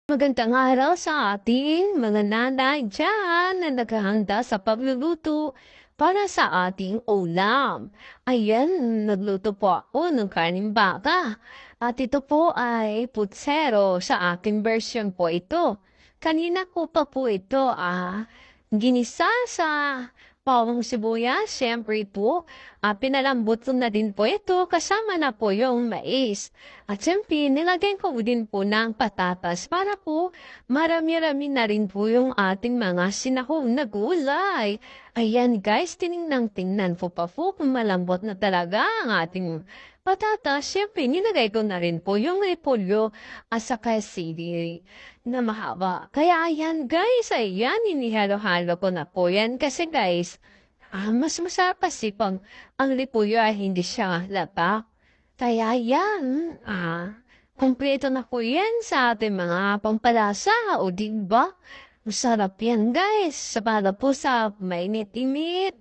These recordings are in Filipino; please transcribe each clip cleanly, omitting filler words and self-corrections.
Magandang araw sa ating mga nanay diyan na naghahanda sa pagluluto para sa ating ulam. Ayan, nagluto po ako ng karneng baka. At ito po ay putsero sa aking version po ito. Kanina ko pa po ito ginisa sa bawang sibuyas. Siyempre po, pinalambot ko na din po ito kasama na po yung mais. At siyempre, nilagay ko din po ng patatas para po marami-rami na rin po yung ating mga sinahog na gulay. Ayan guys, tiningnan po pa po kung malambot na talaga ang ating patatas. Siyempre, nilagay ko na rin po yung repolyo at saka sili na mahaba. Kaya ayan guys, ayan, inihalo-halo ko na po yan kasi guys, mas masarap kasi pag ang repolyo ay hindi siya lata. Kaya yan, kumpleto na po yan sa ating mga pampalasa, o diba? Masarap yan, guys. Para po sa mainit-init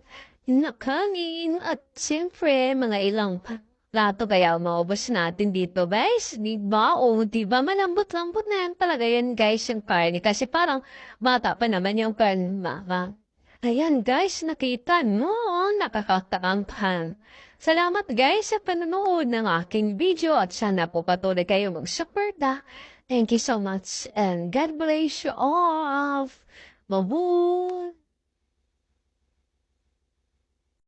na kanin. At siyempre, mga ilang plato kaya maubos natin dito, guys. Diba? O diba? Malambot-lambot na yan talaga yan, guys, yung karne. Kasi parang bata pa naman yung karne, mama. Ayan guys, nakita mo, nakakatakangkan. Salamat guys sa panonood ng aking video at sana po patuloy kayo mag-suporta. Thank you so much and God bless you all. Mabuhay!